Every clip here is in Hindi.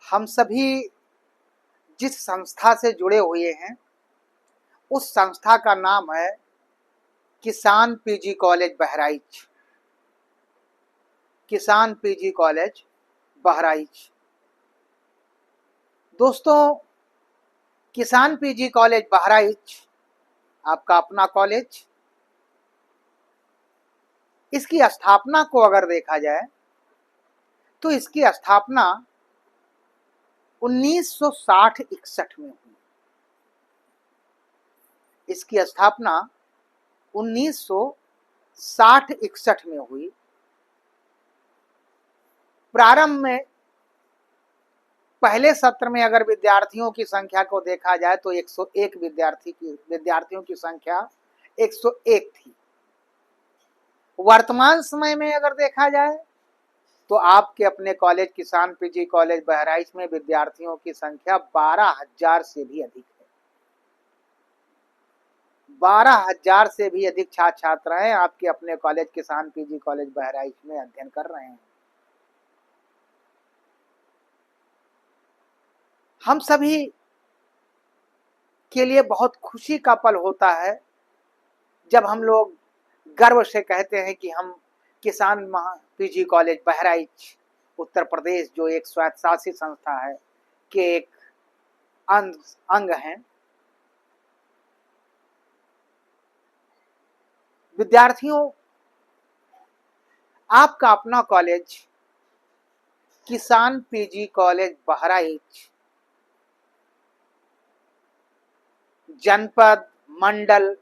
हम सभी जिस संस्था से जुड़े हुए हैं उस संस्था का नाम है किसान पीजी कॉलेज बहराइच। किसान पीजी कॉलेज बहराइच। दोस्तों, किसान पीजी कॉलेज बहराइच आपका अपना कॉलेज। इसकी स्थापना को अगर देखा जाए तो इसकी स्थापना 1960-61 में हुई। इसकी स्थापना 1960-61 में हुई। प्रारंभ में पहले सत्र में अगर विद्यार्थियों की संख्या को देखा जाए तो 101 विद्यार्थियों की संख्या 101 थी। वर्तमान समय में अगर देखा जाए तो आपके अपने कॉलेज किसान पीजी कॉलेज बहराइच में विद्यार्थियों की संख्या 12,000 से भी अधिक है। 12,000 से भी अधिक छात्र छात्राएं आपके अपने कॉलेज किसान पीजी कॉलेज बहराइच में अध्ययन कर रहे हैं। हम सभी के लिए बहुत खुशी का पल होता है जब हम लोग गर्व से कहते हैं कि हम किसान पीजी कॉलेज बहराइच उत्तर प्रदेश, जो एक स्वायत्तशासित संस्था है, के एक अंग हैं। विद्यार्थियों, आपका अपना कॉलेज किसान पीजी कॉलेज बहराइच जनपद मंडल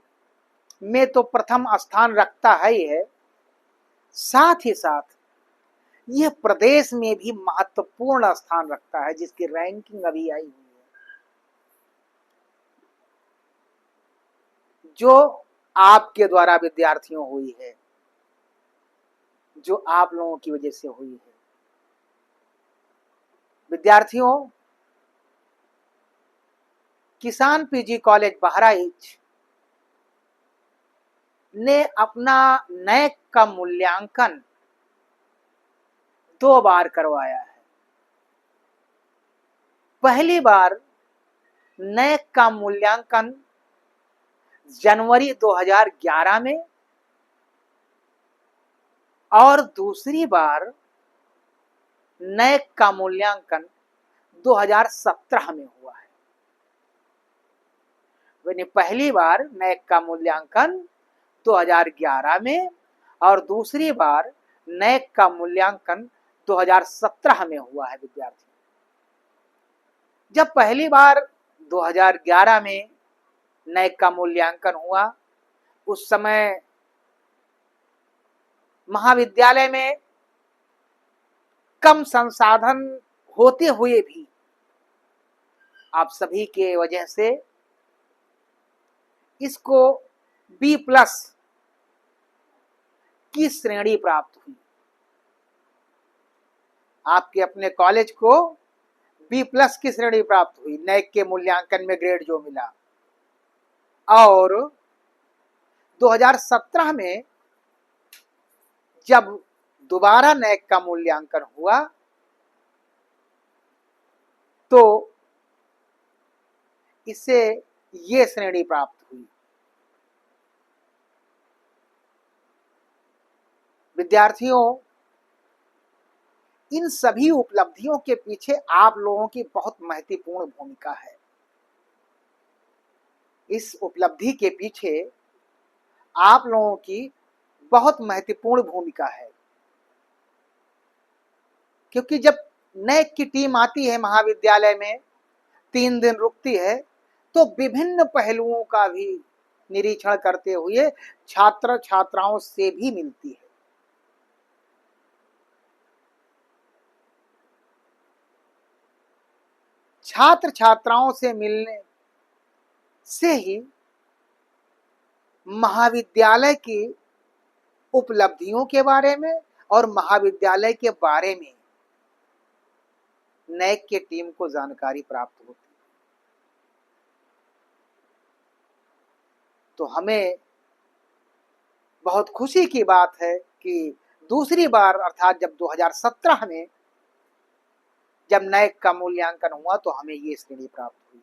में तो प्रथम स्थान रखता है ही है, साथ ही साथ यह प्रदेश में भी महत्वपूर्ण स्थान रखता है, जिसकी रैंकिंग अभी आई हुई है, जो आपके द्वारा विद्यार्थियों हुई है, जो आप लोगों की वजह से हुई है। विद्यार्थियों, किसान पीजी कॉलेज बहराइच ने अपना नैक का मूल्यांकन 2 बार करवाया है। पहली बार नैक का मूल्यांकन जनवरी 2011 में और दूसरी बार नैक का मूल्यांकन 2017 में हुआ है। यानी पहली बार नैक का मूल्यांकन 2011 में और दूसरी बार नैक का मूल्यांकन 2017 में हुआ है। विद्यार्थी, जब पहली बार 2011 में नैक का मूल्यांकन हुआ, उस समय महाविद्यालय में कम संसाधन होते हुए भी आप सभी के वजह से इसको B+ की श्रेणी प्राप्त हुई। आपके अपने कॉलेज को B+ की श्रेणी प्राप्त हुई, नैक के मूल्यांकन में ग्रेड जो मिला। और 2017 में जब दोबारा नैक का मूल्यांकन हुआ तो इससे ये श्रेणी प्राप्त हुई। विद्यार्थियों, इन सभी उपलब्धियों के पीछे आप लोगों की बहुत महत्वपूर्ण भूमिका है। इस उपलब्धि के पीछे आप लोगों की बहुत महत्वपूर्ण भूमिका है, क्योंकि जब नैक की टीम आती है महाविद्यालय में, 3 दिन रुकती है, तो विभिन्न पहलुओं का भी निरीक्षण करते हुए छात्र छात्राओं से भी मिलती है। छात्र छात्राओं से मिलने से ही महाविद्यालय की उपलब्धियों के बारे में और महाविद्यालय के बारे में नैक की टीम को जानकारी प्राप्त होती है। तो हमें बहुत खुशी की बात है कि दूसरी बार, अर्थात जब 2017 में जब नैक का मूल्यांकन हुआ तो हमें ये श्रेणी प्राप्त हुई।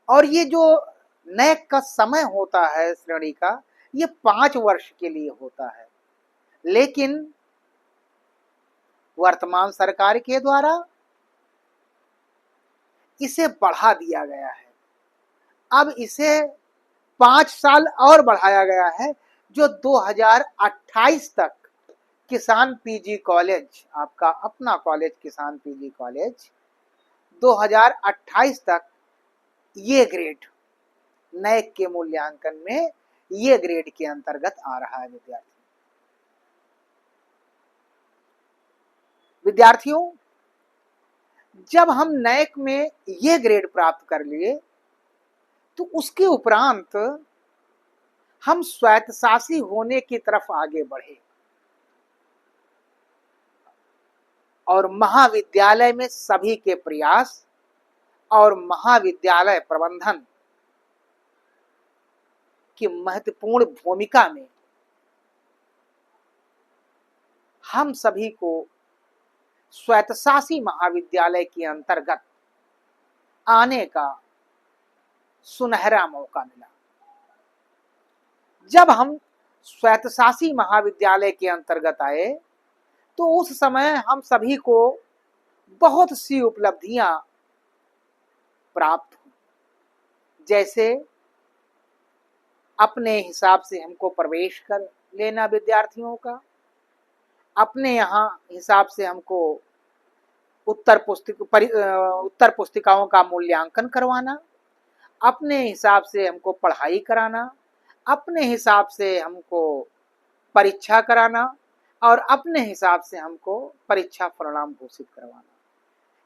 और ये जो नैक का समय होता है श्रेणी का, ये 5 वर्ष के लिए होता है, लेकिन वर्तमान सरकार के द्वारा इसे बढ़ा दिया गया है। अब इसे 5 साल और बढ़ाया गया है, जो 2028 तक किसान पीजी कॉलेज, आपका अपना कॉलेज किसान पीजी कॉलेज, 2028 तक ये ग्रेड नैक के मूल्यांकन में ये ग्रेड के अंतर्गत आ रहा है। विद्यार्थियों, जब हम नैक में ये ग्रेड प्राप्त कर लिए तो उसके उपरांत हम स्वायत्तशासी होने की तरफ आगे बढ़े और महाविद्यालय में सभी के प्रयास और महाविद्यालय प्रबंधन की महत्वपूर्ण भूमिका में हम सभी को स्वायत्तशासी महाविद्यालय के अंतर्गत आने का सुनहरा मौका मिला। जब हम स्वायत्तशासी महाविद्यालय के अंतर्गत आए तो उस समय हम सभी को बहुत सी उपलब्धियां प्राप्त हुई, जैसे अपने हिसाब से हमको प्रवेश कर लेना विद्यार्थियों का, अपने यहाँ हिसाब से हमको उत्तर पुस्तिकाओं का मूल्यांकन करवाना, अपने हिसाब से हमको पढ़ाई कराना, अपने हिसाब से हमको परीक्षा कराना और अपने हिसाब से हमको परीक्षा परिणाम घोषित करवाना।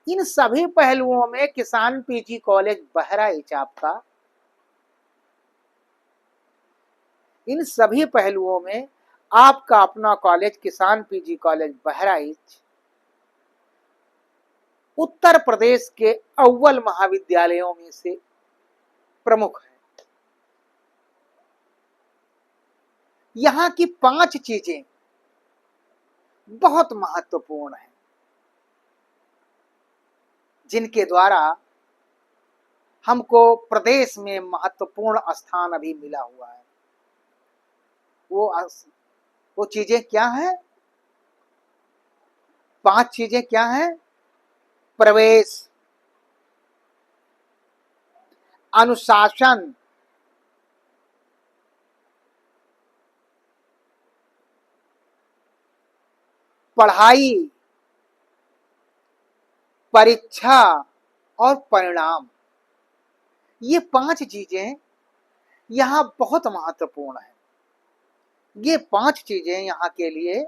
इन सभी पहलुओं में किसान पीजी कॉलेज बहराइच आपका, इन सभी पहलुओं में आपका अपना कॉलेज किसान पीजी कॉलेज बहराइच उत्तर प्रदेश के अव्वल महाविद्यालयों में से प्रमुख है। यहाँ की 5 चीजें बहुत महत्वपूर्ण हैं, जिनके द्वारा हमको प्रदेश में महत्वपूर्ण स्थान अभी मिला हुआ है। वो चीजें क्या हैं? 5 चीजें क्या हैं? प्रवेश, अनुशासन, पढ़ाई, परीक्षा और परिणाम। ये 5 चीजें यहाँ बहुत महत्वपूर्ण है। ये 5 चीजें यहाँ के लिए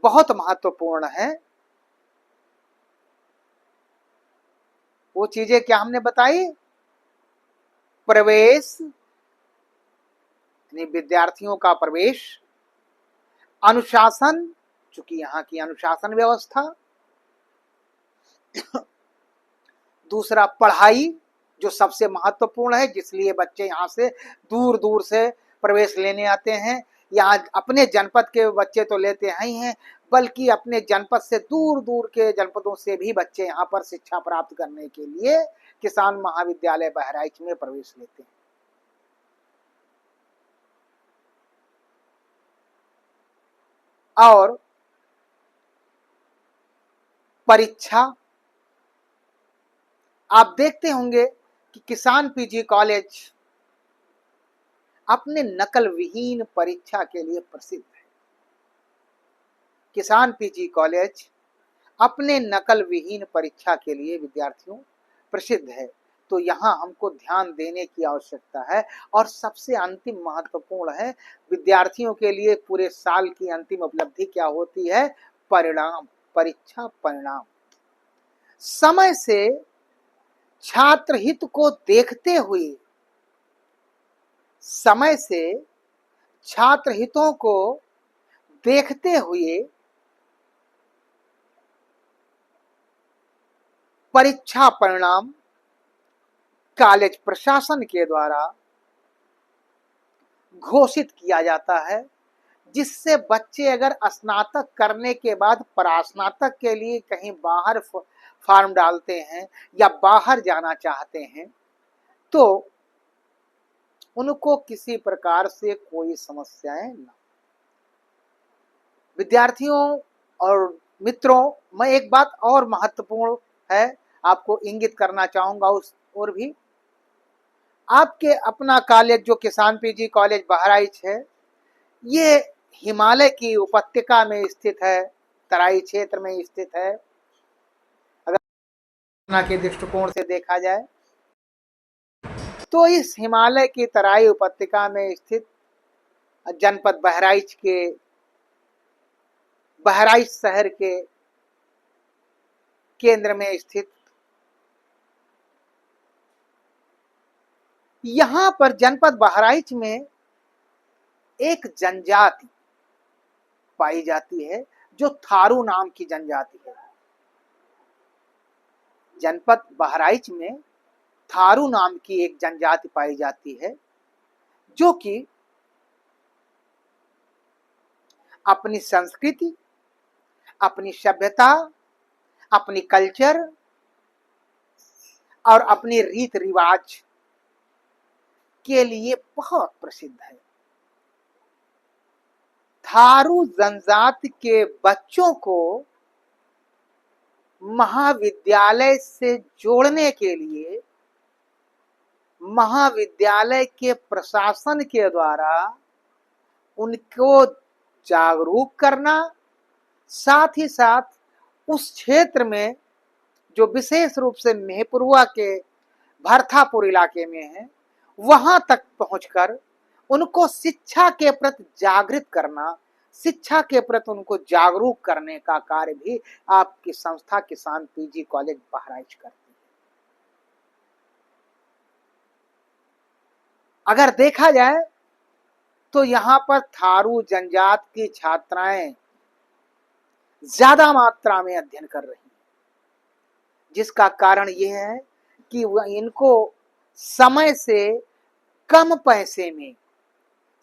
बहुत महत्वपूर्ण है। वो चीजें क्या हमने बताई? प्रवेश यानी विद्यार्थियों का प्रवेश, अनुशासन, चूंकि यहाँ की अनुशासन व्यवस्था, दूसरा पढ़ाई जो सबसे महत्वपूर्ण है, जिसलिए बच्चे यहाँ से दूर दूर से प्रवेश लेने आते हैं। यहाँ अपने जनपद के बच्चे तो लेते ही हैं, बल्कि अपने जनपद से दूर दूर के जनपदों से भी बच्चे यहाँ पर शिक्षा प्राप्त करने के लिए किसान महाविद्यालय बहराइच में प्रवेश लेते हैं। और परीक्षा, आप देखते होंगे कि किसान पीजी कॉलेज अपने नकल विहीन परीक्षा के लिए प्रसिद्ध है। किसान पीजी कॉलेज अपने नकल विहीन परीक्षा के लिए विद्यार्थियों प्रसिद्ध है। तो यहाँ हमको ध्यान देने की आवश्यकता है। और सबसे अंतिम महत्वपूर्ण है, विद्यार्थियों के लिए पूरे साल की अंतिम उपलब्धि क्या होती है? परिणाम, परीक्षा परिणाम। समय से छात्र हित को देखते हुए, समय से छात्र हितों को देखते हुए परीक्षा परिणाम कॉलेज प्रशासन के द्वारा घोषित किया जाता है, जिससे बच्चे अगर स्नातक करने के बाद परास्नातक के लिए कहीं बाहर फॉर्म डालते हैं या बाहर जाना चाहते हैं तो उनको किसी प्रकार से कोई समस्याएं न। विद्यार्थियों और मित्रों, मैं एक बात और महत्वपूर्ण है आपको इंगित करना चाहूंगा उस और भी। आपके अपना कॉलेज जो किसान पीजी कॉलेज बहराइच है, ये हिमालय की उपत्यका में स्थित है, तराई क्षेत्र में स्थित है। अगर के दृष्टिकोण से देखा जाए तो इस हिमालय की तराई उपत्यका में स्थित जनपद बहराइच के बहराइच शहर के केंद्र में स्थित यहां पर जनपद बहराइच में एक जनजाति पाई जाती है जो थारू नाम की जनजाति है। जनपद बहराइच में थारू नाम की एक जनजाति पाई जाती है जो कि अपनी संस्कृति, अपनी सभ्यता, अपनी कल्चर और अपनी रीत रिवाज के लिए बहुत प्रसिद्ध है। थारू जनजाति के बच्चों को महाविद्यालय से जोड़ने के लिए महाविद्यालय के प्रशासन के द्वारा उनको जागरूक करना, साथ ही साथ उस क्षेत्र में जो विशेष रूप से मेहपुरुआ के भरथापुर इलाके में है, वहां तक पहुंचकर उनको शिक्षा के प्रति जागृत करना, शिक्षा के प्रति उनको जागरूक करने का कार्य भी आपकी संस्था किसान पीजी कॉलेज बहराइच करती है। अगर देखा जाए तो यहाँ पर थारू जनजात की छात्राएं ज्यादा मात्रा में अध्ययन कर रही हैं, जिसका कारण यह है कि इनको समय से कम पैसे में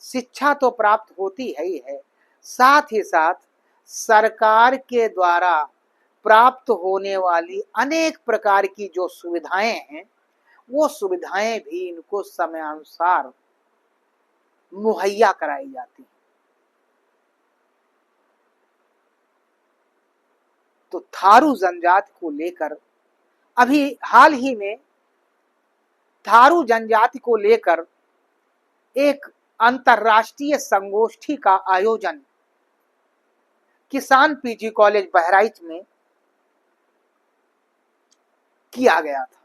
शिक्षा तो प्राप्त होती है ही है, साथ ही साथ सरकार के द्वारा प्राप्त होने वाली अनेक प्रकार की जो सुविधाएं हैं, वो सुविधाएं भी इनको समयानुसार मुहैया कराई जाती हैं। तो थारू जनजाति को लेकर अभी हाल ही में थारू जनजाति को लेकर एक अंतरराष्ट्रीय संगोष्ठी का आयोजन किसान पीजी कॉलेज बहराइच में किया गया था।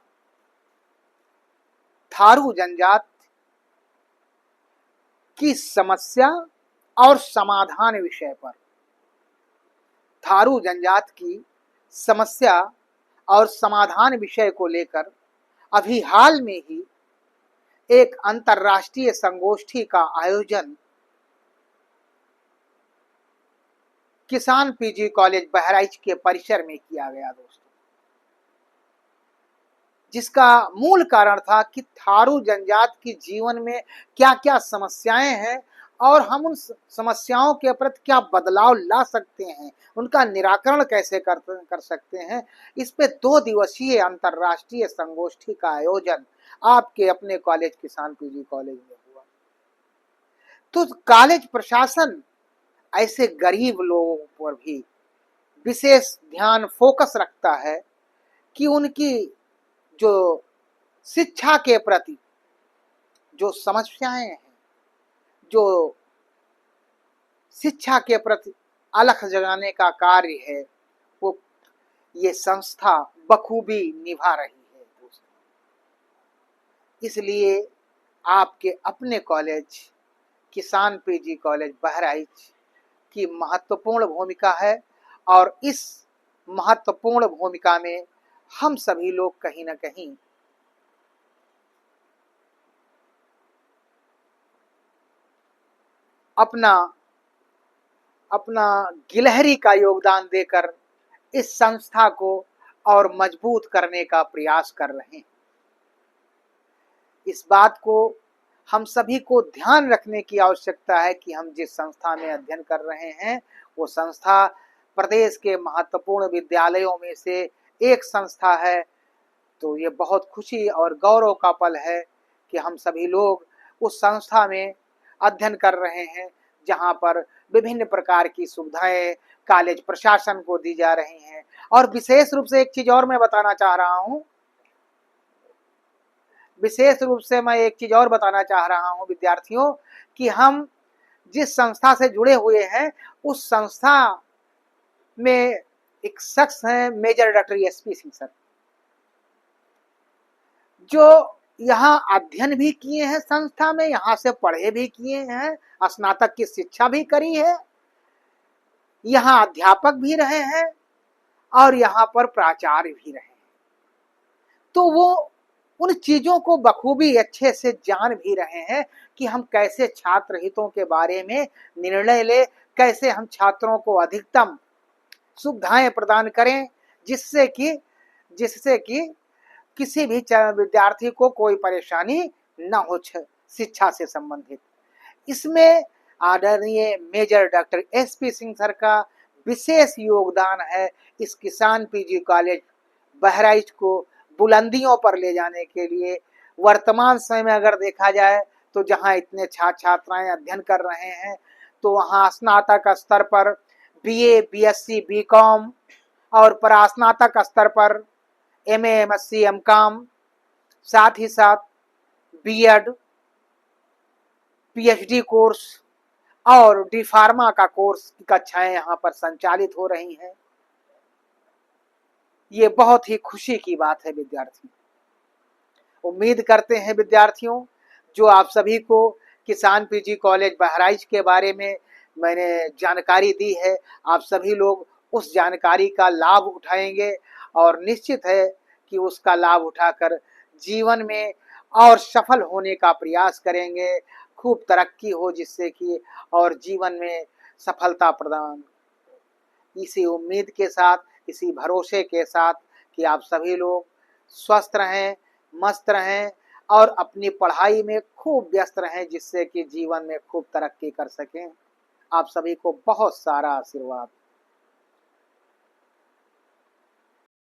थारू जनजाति की समस्या और समाधान विषय पर, थारू जनजाति की समस्या और समाधान विषय को लेकर अभी हाल में ही एक अंतरराष्ट्रीय संगोष्ठी का आयोजन किसान पीजी कॉलेज बहराइच के परिसर में किया गया दोस्तों, जिसका मूल कारण था कि थारू जनजाति की जीवन में क्या क्या समस्याएं हैं और हम उन समस्याओं के प्रति क्या बदलाव ला सकते हैं, उनका निराकरण कैसे कर सकते हैं। इस पे 2 दिवसीय अंतरराष्ट्रीय संगोष्ठी का आयोजन आपके अपने कॉलेज किसान पीजी कॉलेज में हुआ। तो कॉलेज प्रशासन ऐसे गरीब लोगों पर भी विशेष ध्यान फोकस रखता है कि उनकी जो शिक्षा के प्रति जो समस्याएं हैं, जो शिक्षा के प्रति अलख जगाने का कार्य है, वो ये संस्था बखूबी निभा रही है दोस्तों। इसलिए आपके अपने कॉलेज किसान पीजी कॉलेज बहराइच की महत्वपूर्ण भूमिका है और इस महत्वपूर्ण भूमिका में हम सभी लोग कहीं ना कहीं अपना गिलहरी का योगदान देकर इस संस्था को और मजबूत करने का प्रयास कर रहे हैं। इस बात को हम सभी को ध्यान रखने की आवश्यकता है कि हम जिस संस्था में अध्ययन कर रहे हैं वो संस्था प्रदेश के महत्वपूर्ण विद्यालयों में से एक संस्था है, तो ये बहुत खुशी और गौरव का पल है कि हम सभी लोग उस संस्था में अध्ययन कर रहे हैं, जहाँ पर विभिन्न प्रकार की सुविधाएं कॉलेज प्रशासन को दी जा रही हैं। और विशेष रूप से एक चीज और मैं बताना चाह रहा हूँ, विशेष रूप से मैं एक चीज और बताना चाह रहा हूँ विद्यार्थियों, कि हम जिस संस्था से जुड़े हुए हैं उस संस्था में एक शख्स हैं major doctor SP Singh sir, जो यहाँ अध्ययन भी किए हैं संस्था में, यहाँ से पढ़े भी किए हैं, स्नातक की शिक्षा भी करी है, यहाँ अध्यापक भी रहे हैं और यहाँ पर प्राचार्य भी रहे हैं। तो वो उन चीजों को बखूबी अच्छे से जान भी रहे हैं कि हम कैसे छात्र हितों के बारे में निर्णय ले, कैसे हम छात्रों को अधिकतम सुविधाएं प्रदान करें, जिससे कि किसी भी विद्यार्थी को कोई परेशानी न हो शिक्षा से संबंधित। इसमें आदरणीय major doctor SP Singh sir का विशेष योगदान है इस किसान पीजी कॉलेज बहराइच को बुलंदियों पर ले जाने के लिए। वर्तमान समय में अगर देखा जाए तो जहां इतने छात्र छात्राएं अध्ययन कर रहे हैं, तो वहां स्नातक स्तर पर बीए, बीएससी, बीकॉम और परास्नातक स्तर पर एमए, एमएससी, एमकॉम, साथ ही साथ बीएड, पीएचडी कोर्स और डी फार्मा का कोर्स की कक्षाएं यहाँ पर संचालित हो रही हैं। ये बहुत ही खुशी की बात है विद्यार्थी। उम्मीद करते हैं विद्यार्थियों, जो आप सभी को किसान पीजी कॉलेज बहराइच के बारे में मैंने जानकारी दी है, आप सभी लोग उस जानकारी का लाभ उठाएंगे और निश्चित है कि उसका लाभ उठाकर जीवन में और सफल होने का प्रयास करेंगे, खूब तरक्की हो जिससे कि और जीवन में सफलता प्रदान। इसी उम्मीद के साथ, इसी भरोसे के साथ कि आप सभी लोग स्वस्थ रहें, मस्त रहें और अपनी पढ़ाई में खूब व्यस्त रहें, जिससे कि जीवन में खूब तरक्की कर सकें। आप सभी को बहुत सारा आशीर्वाद।